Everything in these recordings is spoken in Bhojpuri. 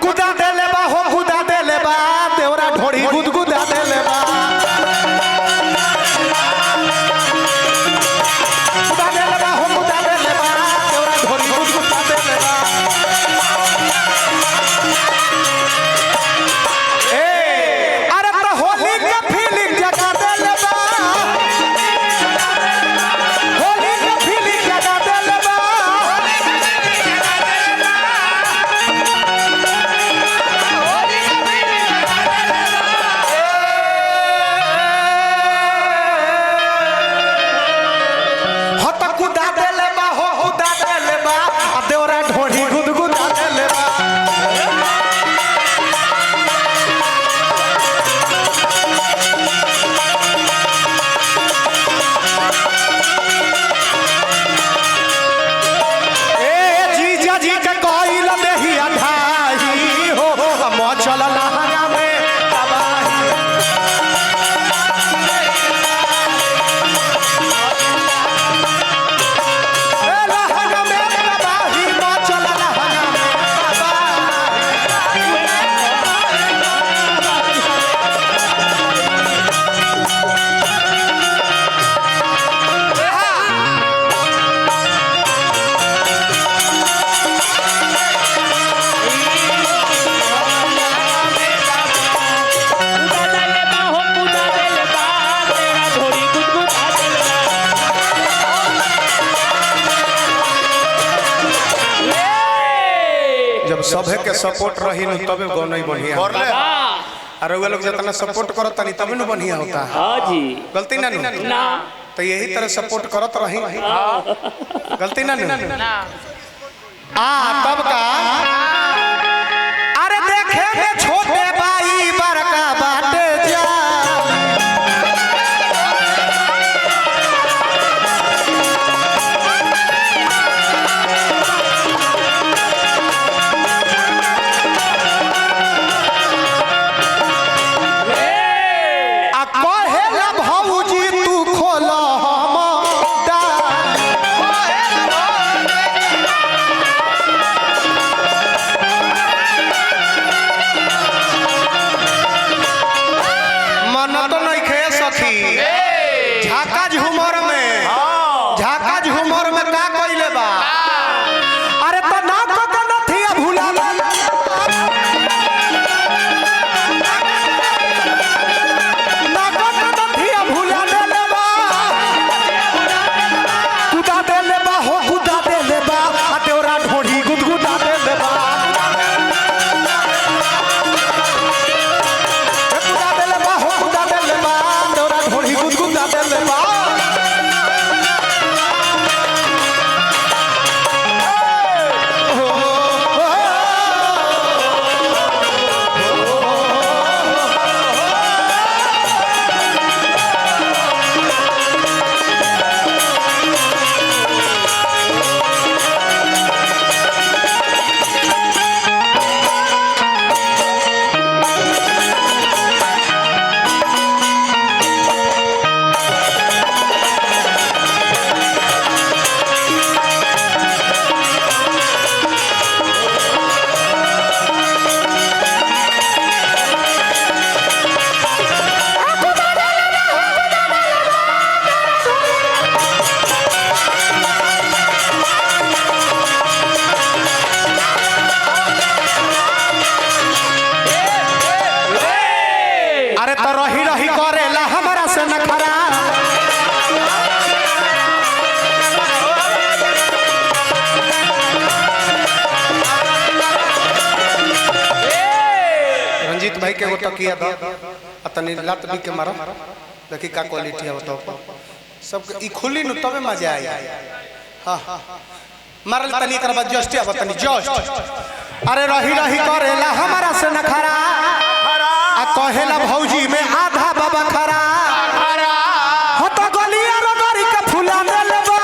गुदा देले बा हो गुदा देले बा देवरा ढोड़ी गुदगुदा देले बा गुदा देले बा हो गुदा देले बा देवरा ढोड़ी गुदगुदा देले बा ए अरे तो होली के फीलिंग जगा देले बा होली के फीलिंग जगा देले बा जब सभे के सपोर्ट रही न तबे गो नहीं बढ़िया अरे वे लोग जितना सपोर्ट करत तनी तबे न बढ़िया होता है। हां जी गलती ना ना तो यही तरह सपोर्ट करत रही गलती ना ना तब का अरे देखे में छोटे भाई बड़का बाटे जा भाई के तो किया था अतनी लात भी के मारा देखी का क्वालिटी है बताओ सब ई खुली न तबे मजा आई हां मारल तनी कर बाद जस्ट अब तनी जस्ट अरे रही रही करेला हमारा से नखरा आ कहेला भौजी में आधा बाबा खरा हो तो गलिया रोगरी के फुला देलबा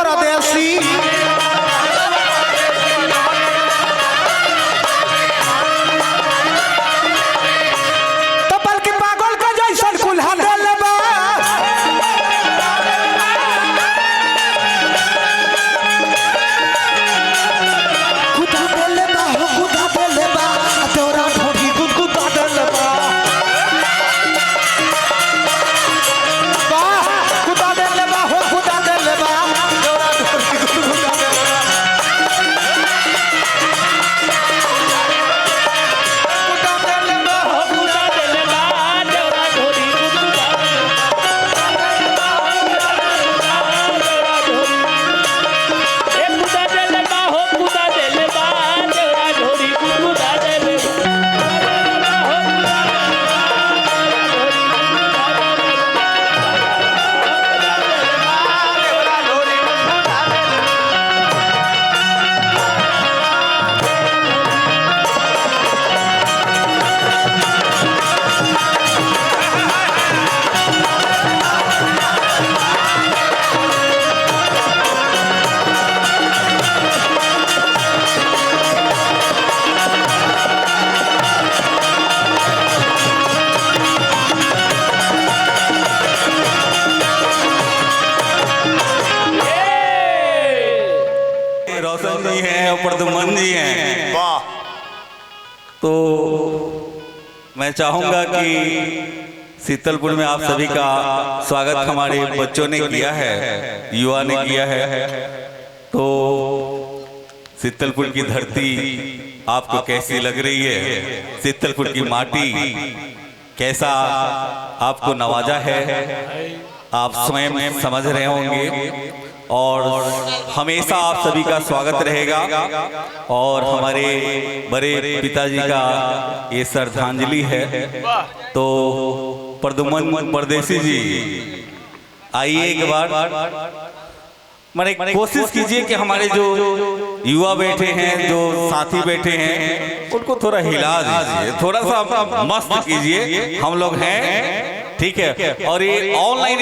परदेसी तो बल्कि पागल का जैसन कुल्हा देले बा कुदा देले बा हो कुदा देले बा तोरा ढोरी कुदा देले बा कुदा देले बा हो कुदा देले बा तोरा ढोरी कुदा देले बा कुदा देले बा हो कुदा देले बा तोरा ढोरी कुदा देले बा हो कुदा देले बा तोरा ढोरी कुदा देले रोशन जी हैं और प्रदुमन जी हैं। वाह। तो मैं चाहूंगा कि शीतलपुर में आप सभी का स्वागत हमारे बच्चों ने किया है, युवा ने किया है। तो शीतलपुर की धरती आपको कैसी लग रही है? शीतलपुर की माटी कैसा आपको नवाजा है, आप स्वयं समझ रहे होंगे। और हमेशा आप सभी का स्वागत रहेगा। और हमारे बड़े पिताजी का ये श्रद्धांजलि है। तो प्रदुमन परदेसी जी आइए एक बार, मैंने कोशिश कीजिए कि हमारे जो युवा बैठे हैं, जो साथी बैठे हैं, उनको थोड़ा हिला दीजिए, थोड़ा सा मस्त कीजिए। हम लोग हैं, ठीक है। और ये ऑनलाइन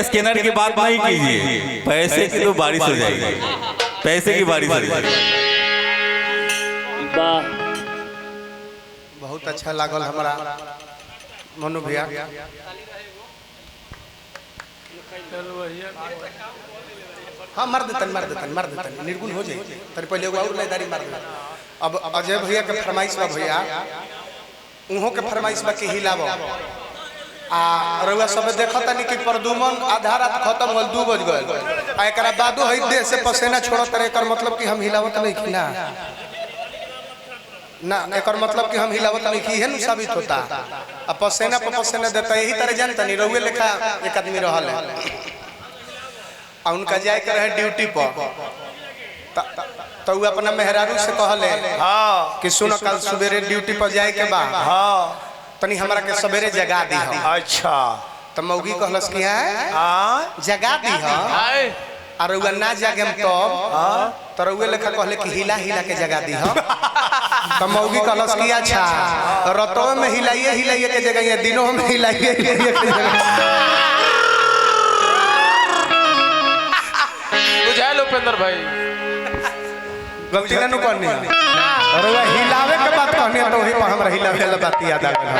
स्कैनर की बात नहीं कीजिए, पैसे की तो बारिश हो जाएगी, पैसे की बारिश हो जाएगी। बहुत अच्छा लागल हमारा मनु भैया। हाँ मार देतन निर्गुण हो जाए। तरी पहले एगो और लेदारी मार दे। अब अजय भैया के फरमाइश बा, भैया उहों के फरमाइश बा कि हिलाव। आ रउआ सब देखता नहीं कि प्रदुमन आधा रात खत्म होल 2 बज गए। आ एकरा बादो है देह से पसीना छोड़त रहे। एकर मतलब कि हम हिलावत नहीं की ना एकर मतलब कि हम हिलावत नहीं की है, साबित होता। आ पसीना पर पसीना देता। यही तरह जानता नहीं रउए लेखा एक आदमी रहल है, आ उनका जाए के रहे ड्यूटी पर। तो वो अपना मेहरारू से कहले कि सुनो कल सवेरे ड्यूटी पर जाए के बा, तनी हमरा के सवेरे जगा दी। अच्छा। तो मौगी कहलस कि जगा दी और रउआ ना जागे हम तो रउए लेखा कहले कि हिला हिला के जगा दी। तो मौगी कहलस कि अच्छा रतों में हिलाइए के जगह, दिनों में हिलाइए के जगह। बुझाए उपेंद्र भाई गलती ना करनी, रउआ हिलावे के बात कहनी तो वही पर हमरा हिलावे वाला बात याद आ गया।